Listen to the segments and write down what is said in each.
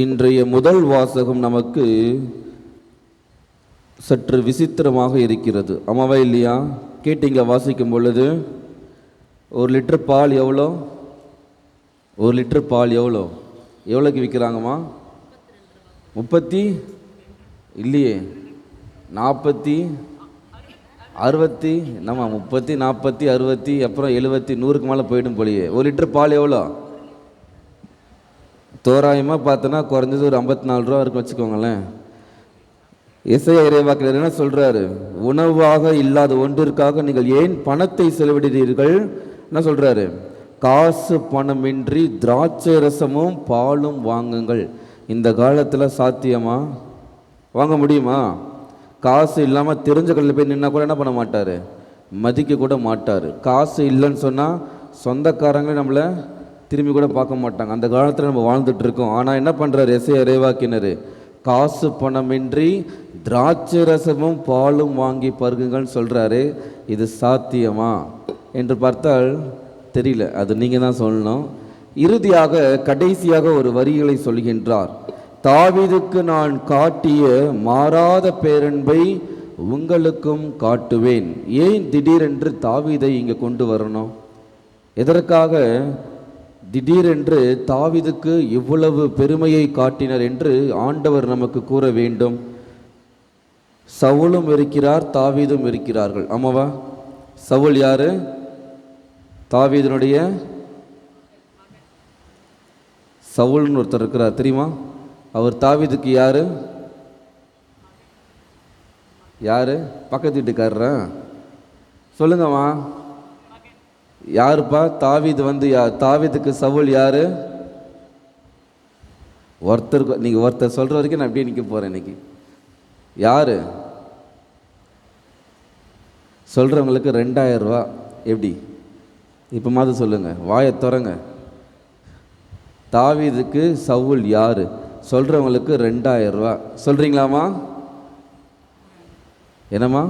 இன்றைய முதல் வாசகம் நமக்கு சற்று விசித்திரமாக இருக்கிறது. ஆமாவா இல்லையா? கேட்டீங்க வாசிக்கும் பொழுது, 1 லிட்டர் பால் எவ்வளோ? 1 லிட்டர் பால் எவ்வளோக்கு விற்கிறாங்கம்மா? 30 இல்லையே, 40 60 நம்ம 30 40 60 அப்புறம் 70 100க்கு மேலே போயிடும் போலியே. 1 லிட்டர் பால் எவ்வளோ? தோராயமாக பார்த்தோன்னா குறைஞ்சது ஒரு 54 ரூபா இருக்குன்னு வச்சுக்கோங்களேன். எசேயா இறைவாக்கினர் என்ன சொல்கிறாரு? உணவாக இல்லாத ஒன்றிற்காக நீங்கள் ஏன் பணத்தை செலவிடுகிறீர்கள்? என்ன சொல்கிறாரு? காசு பணமின்றி திராட்சை ரசமும் பாலும் வாங்குங்கள். இந்த காலத்தில் சாத்தியமா? வாங்க முடியுமா? காசு இல்லாமல் தெரிஞ்ச கடையில் போய் நின்னா கூட என்ன பண்ண மாட்டார்? மதிக்க கூட மாட்டார். காசு இல்லைன்னு சொன்னால் சொந்தக்காரங்களே நம்மளை திரும்பி கூட பார்க்க மாட்டாங்க. அந்த காலத்தில் நம்ம வாழ்ந்துட்டுருக்கோம். ஆனால் என்ன பண்ணுறாரு எசேயா இறைவாக்கினர்? காசு பணமின்றி திராட்சை ரசமும் பாலும் வாங்கி பருகுங்கள்னு சொல்கிறாரு. இது சாத்தியமா என்று பார்த்தால் தெரியல. அது நீங்கள் தான் சொல்லணும். இறுதியாக கடைசியாக ஒரு வரிகளை சொல்கின்றார். தாவீதுக்கு நான் காட்டிய மாறாத பேரன்பை உங்களுக்கும் காட்டுவேன். ஏன் திடீரென்று தாவீதை இங்கே கொண்டு வரணும்? எதற்காக திடீரென்று தாவீதுக்கு இவ்வளவு பெருமையை காட்டினர் என்று ஆண்டவர் நமக்கு கூற வேண்டும். சவுலும் இருக்கிறார், தாவீதும் இருக்கிறார்கள். ஆமாவா? சவுல் யாரு? தாவீதினுடைய சவுல்னு ஒருத்தர் இருக்கிறார், தெரியுமா? அவர் தாவீதுக்கு யாரு? பக்கத்து வீட்டுக்காரரா? சொல்லுங்கம்மா, யாருப்பா? தாவீது வந்து தாவீதுக்கு சவுல் யாரு? ஒருத்தருக்கு நீங்கள் ஒருத்தர் சொல்கிற வரைக்கும் நான் அப்படியே நிற்க போகிறேன். இன்னைக்கு யாரு சொல்கிறவங்களுக்கு 2000 ரூபா. எப்படி இப்போ மாதிரி சொல்லுங்கள், வாயை திறங்க. தாவீதுக்கு சவுல் யாரு? சொல்கிறவங்களுக்கு 2000 ரூபா. சொல்கிறீங்களாம்மா? என்னம்மா?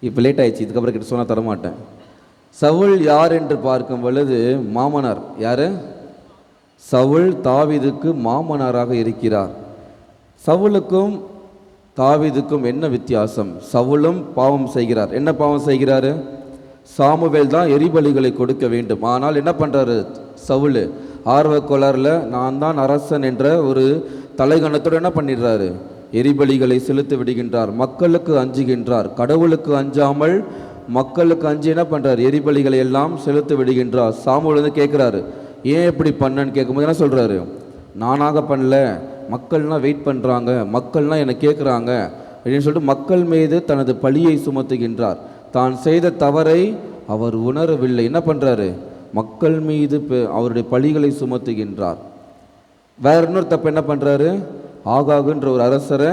இப்போ லேட் ஆயிடுச்சு, இதுக்கப்புறம் கிட்ட சொன்னால் தரமாட்டேன். சவுல் யார் என்று பார்க்கும் பொழுது மாமனார். யார்? சவுல் தாவீதுக்கு மாமனாராக இருக்கிறார். சவுலுக்கும் தாவீதுக்கும் என்ன வித்தியாசம்? சவுலும் பாவம் செய்கிறார். என்ன பாவம் செய்கிறாரு? சாமுவேல் தான் எரிபலிகளை கொடுக்க வேண்டும். ஆனால் என்ன பண்ணுறாரு சவுல்? ஆர்வ கோளாறில் நான் தான் அரசன் என்ற ஒரு தலைகணத்தோடு என்ன பண்ணிடுறாரு? எரிபலிகளை செலுத்தி விடுகின்றார். மக்களுக்கு அஞ்சுகின்றார். கடவுளுக்கு அஞ்சாமல் மக்களுக்கு அஞ்சு என்ன பண்ணுறார்? எரிபலிகளை எல்லாம் செலுத்தி விடுகின்றார். சாமுவேல் வந்து கேட்குறாரு, ஏன் எப்படி பண்ணன்னு கேட்கும்போது என்ன சொல்கிறாரு? நானாக பண்ணல, மக்கள்லாம் வெயிட் பண்ணுறாங்க, மக்கள்லாம் என்னை கேட்குறாங்க அப்படின்னு சொல்லிட்டு மக்கள் மீது தனது பழியை சுமத்துகின்றார். தான் செய்த தவறை அவர் உணரவில்லை. என்ன பண்ணுறாரு? மக்கள் மீது அவருடைய பழிகளை சுமத்துகின்றார். வேற இன்னொரு தப்பு என்ன பண்ணுறாரு? ஆகாகுன்ற ஒரு அரசரை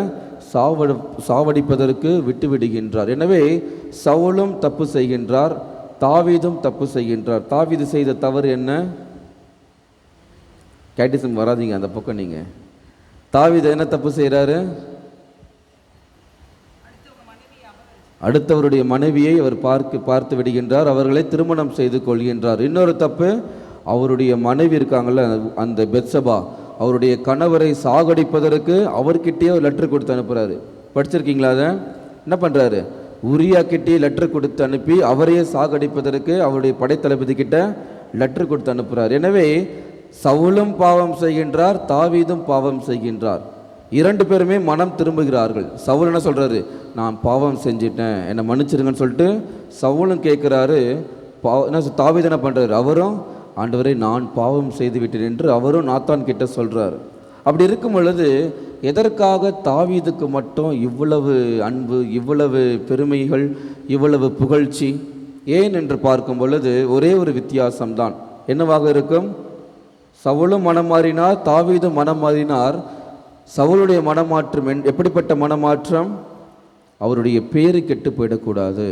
சாவடிப்பதற்கு விட்டு விடுகின்றார். எனவே சவுலும் தப்பு செய்கின்றார், தாவீதும் தப்பு செய்கின்றார். தாவீது செய்த தவறு என்ன? கேட்டிசம் வராதிங்க அந்த பக்கம். நீங்கள் தாவீது என்ன தப்பு செய்கிறாரு? அடுத்தவருடைய மனைவியை அவர் பார்த்து விடுகின்றார். அவர்களை திருமணம் செய்து கொள்கின்றார். இன்னொரு தப்பு, அவருடைய மனைவி இருக்காங்கள்ல, அந்த பெத்சபா, அவருடைய கணவரை சாகடிப்பதற்கு அவர்கிட்டயே ஒரு லெட்டர் கொடுத்து அனுப்புகிறாரு. படிச்சிருக்கீங்களா? அதை என்ன பண்ணுறாரு? உரியா கிட்டே லெட்டர் கொடுத்து அனுப்பி அவரையே சாகடிப்பதற்கு அவருடைய படைத்தளபதி கிட்ட லெட்டர் கொடுத்து அனுப்புகிறார். எனவே சவுலும் பாவம் செய்கின்றார், தாவீதும் பாவம் செய்கின்றார். 2 பேருமே மனம் திரும்புகிறார்கள். சவுல் என்ன சொல்கிறாரு? நான் பாவம் செஞ்சிட்டேன், என்னை மன்னிச்சிருங்கன்னு சொல்லிட்டு சவுலும் கேட்குறாரு. தாவீது என்ன பண்ணுறாரு? அவரும் ஆண்டவரை நான் பாவம் செய்து விட்டேன் என்று அவரும் நாத்தான் கிட்ட சொல்கிறார். அப்படி இருக்கும் பொழுது எதற்காக தாவீதுக்கு மட்டும் இவ்வளவு அன்பு, இவ்வளவு பெருமைகள், இவ்வளவு புகழ்ச்சி? ஏன் என்று பார்க்கும் பொழுது ஒரே ஒரு வித்தியாசம்தான். என்னவாக இருக்கும்? சவுலும் மனம் மாறினார், தாவீதும் மனம் மாறினார். சவுளுடைய மனமாற்றம் எப்படிப்பட்ட மனமாற்றம்? அவருடைய பேரு கெட்டு போயிடக்கூடாது,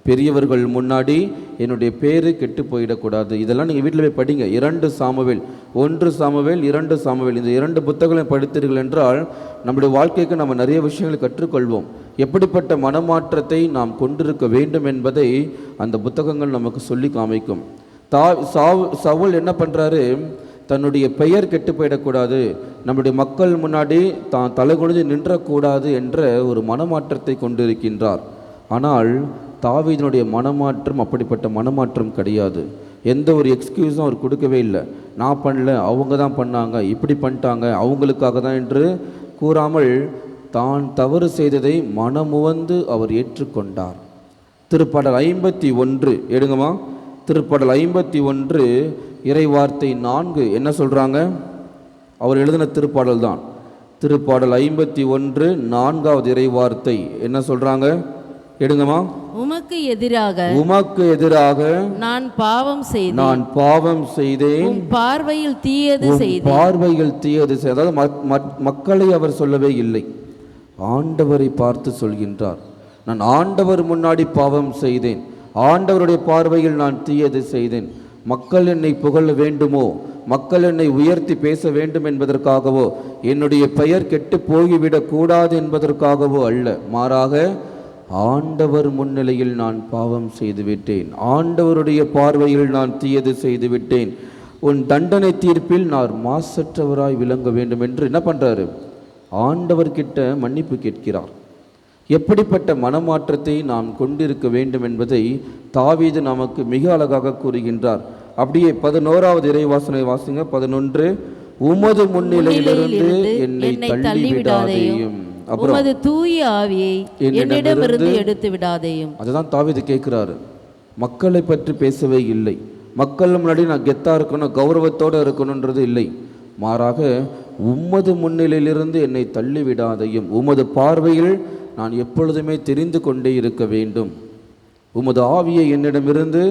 பெரியவர்கள் முன்னாடி என்னுடைய பேரு கெட்டு போயிடக்கூடாது. இதெல்லாம் நீங்கள் வீட்டில் போய் படிங்க. 2 சாமுவேல், 1 சாமுவேல், 2 சாமுவேல், இந்த 2 புத்தகங்களையும் படித்தீர்கள் என்றால் நம்முடைய வாழ்க்கைக்கு நம்ம நிறைய விஷயங்களை கற்றுக்கொள்வோம். எப்படிப்பட்ட மனமாற்றத்தை நாம் கொண்டிருக்க வேண்டும் என்பதை அந்த புத்தகங்கள் நமக்கு சொல்லி காமிக்கும். சவுல் என்ன பண்ணுறாரு? தன்னுடைய பெயர் கெட்டு போயிடக்கூடாது, நம்முடைய மக்கள் முன்னாடி தான் தலை குனிஞ்சு நின்றக்கூடாது என்ற ஒரு மனமாற்றத்தை கொண்டிருக்கின்றார். ஆனால் தாவீதினுடைய மனமாற்றம் அப்படிப்பட்ட மனமாற்றம் கிடையாது. எந்த ஒரு எக்ஸ்கியூஸும் அவர் கொடுக்கவே இல்லை. நான் பண்ணல, அவங்க தான் பண்ணாங்க, இப்படி பண்ணிட்டாங்க, அவங்களுக்காக தான் என்று கூறாமல் தான் தவறு செய்ததை மனமுவந்து அவர் ஏற்றுக்கொண்டார். திருப்பாடல் 51 எடுங்கம்மா. திருப்பாடல் 51 இறைவார்த்தை 4 என்ன சொல்கிறாங்க? அவர் எழுதின திருப்பாடல் தான். திருப்பாடல் 51 4வது இறைவார்த்தை என்ன சொல்கிறாங்க? எடுங்கம்மா. உமக்கு எதிராக நான் பாவம் செய்தேன், உம் பார்வையில் தீயது செய்தேன். அதாவது மக்களை அவர் சொல்லவே இல்லை, ஆண்டவரை பார்த்து சொல்கின்றார். நான் ஆண்டவர் முன்னாடி பாவம் செய்தேன், ஆண்டவருடைய பார்வையில் நான் தீயது செய்தேன். மக்கள் என்னை புகழ வேண்டுமோ, மக்கள் என்னை உயர்த்தி பேச வேண்டும் என்பதற்காகவோ, என்னுடைய பெயர் கெட்டு போய்விடக் கூடாது என்பதற்காகவோ அல்ல, மாறாக ஆண்டவர் முன்னிலையில் நான் பாவம் செய்துவிட்டேன், ஆண்டவருடைய பார்வையில் நான் தீயது செய்துவிட்டேன், உன் தண்டனை தீர்ப்பில் நான் மாசற்றவராய் விளங்க வேண்டும் என்று என்ன பண்ணுறாரு? ஆண்டவர்கிட்ட மன்னிப்பு கேட்கிறார். எப்படிப்பட்ட மனமாற்றத்தை நாம் கொண்டிருக்க வேண்டும் என்பதை தாவீது நமக்கு மிக அழகாக கூறுகின்றார். அப்படியே 11வது இறைவாசனை வாசிங்க. 11 உமது முன்னிலையிலிருந்து என்னை தள்ளிவிடாதேயும், உமது தூய ஆவியை என்னிடமிருந்து எடுத்து விடாதேயும். அதுதான் தாவீது கேட்கிறாரு. மக்களை பற்றி பேசவே இல்லை, மக்கள் முன்னாடி நான் கெத்தா இருக்கணும், கௌரவத்தோடு இருக்கணுன்றது இல்லை, மாறாக உமது முன்னிலையிலிருந்து என்னை தள்ளிவிடாதையும், உமது பார்வையில் நான் எப்பொழுதுமே தெரிந்து கொண்டே இருக்க வேண்டும், உமது ஆவியை என்னிடமிருந்து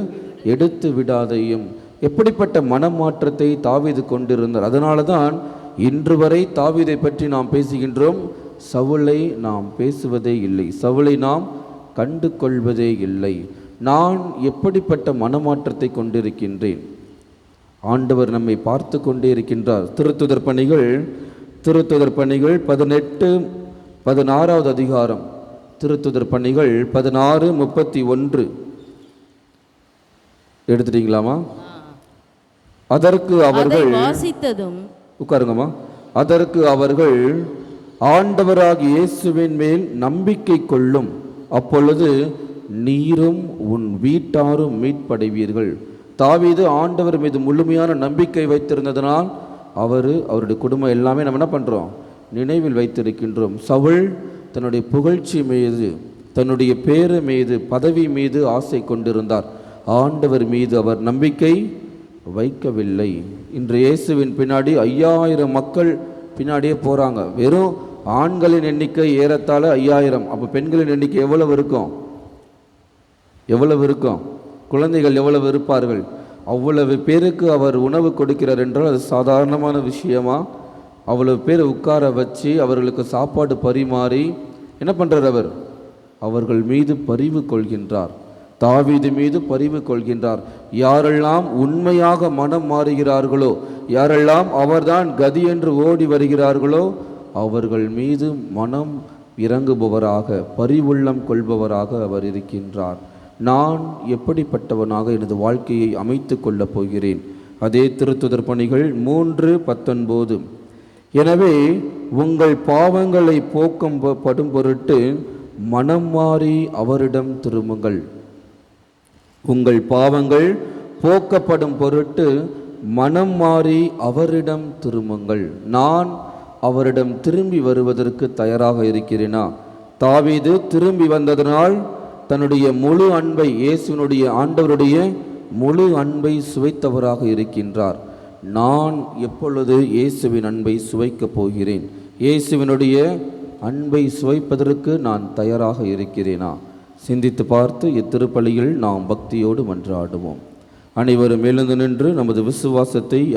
எடுத்து விடாதையும். எப்படிப்பட்ட மனமாற்றத்தை தாவீது கொண்டிருந்தார். அதனால தான் இன்று வரை தாவீதை பற்றி நாம் பேசுகின்றோம், சவுலை நாம் பேசுவதே இல்லை, சவுலை நாம் கண்டு கொள்வதே இல்லை. நான் எப்படிப்பட்ட மனமாற்றத்தை கொண்டிருக்கின்றேன்? ஆண்டவர் நம்மை பார்த்து கொண்டே இருக்கின்றார். திருத்துதர் பணிகள் 18-16வது அதிகாரம், திருத்துதர் பணிகள் 16:31 எடுத்துட்டீங்களாமா? அதற்கு அவர்கள் வாசித்ததும் உட்காருங்கம்மா. அதற்கு அவர்கள் ஆண்டவராகிய இயேசுவின் மேல் நம்பிக்கை கொள்ளும், அப்பொழுது நீரும் உன் வீட்டாரும் மீட்படைவீர்கள். தாவீது ஆண்டவர் மீது முழுமையான நம்பிக்கை வைத்திருந்ததனால் அவருடைய குடும்பம் எல்லாமே நம்ம என்ன பண்ணுறோம்? நினைவில் வைத்திருக்கின்றோம். சவுல் தன்னுடைய புகழ்ச்சி மீது, தன்னுடைய பேரு மீது, பதவி மீது ஆசை கொண்டிருந்தார். ஆண்டவர் மீது அவர் நம்பிக்கை வைக்கவில்லை. இன்று இயேசுவின் பின்னாடி 5000 மக்கள் பின்னாடியே போகிறாங்க. வெறும் ஆண்களின் எண்ணிக்கை ஏறத்தாழ 5000. அப்போ பெண்களின் எண்ணிக்கை எவ்வளவு இருக்கும்? குழந்தைகள் எவ்வளவு இருப்பார்கள்? அவ்வளவு பேருக்கு அவர் உணவு கொடுக்கிறார் என்றால் அது சாதாரணமான விஷயமா? அவ்வளவு பேர் உட்கார வச்சு அவர்களுக்கு சாப்பாடு பரிமாறி என்ன பண்ணுறார்? அவர்கள் மீது பரிவு கொள்கின்றார். தாவீது மீது பரிவு கொள்கின்றார். யாரெல்லாம் உண்மையாக மனம் மாறுகிறார்களோ, யாரெல்லாம் அவர்தான் கதி என்று ஓடி வருகிறார்களோ, அவர்கள் மீது மனம் இறங்குபவராக, பரிவுள்ளம் கொள்பவராக அவர் இருக்கின்றார். நான் எப்படிப்பட்டவனாக எனது வாழ்க்கையை அமைத்து கொள்ளப் போகிறேன்? அதே திருத்துதர் பணிகள் 3:19 எனவே உங்கள் பாவங்களை போக்கப்படும் பொருட்டு மனம் மாறி அவரிடம் திரும்புங்கள். உங்கள் பாவங்கள் போக்கப்படும் பொருட்டு மனம் மாறி அவரிடம் திரும்புங்கள். நான் அவரிடம் திரும்பி வருவதற்கு தயாராக இருக்கிறேனா? தாவீது திரும்பி வந்ததனால் தன்னுடைய முழு அன்பை, இயேசுவினுடைய ஆண்டவருடைய முழு அன்பை சுவைத்தவராக இருக்கின்றார். நான் எப்பொழுது இயேசுவின் அன்பை சுவைக்கப் போகிறேன்? இயேசுவினுடைய அன்பை சுவைப்பதற்கு நான் தயாராக இருக்கிறேனா? சிந்தித்து பார்த்து இத்திருப்பலியில் நாம் பக்தியோடு மன்றாடுவோம். அனைவரும் எழுந்து நின்று நமது விசுவாசத்தை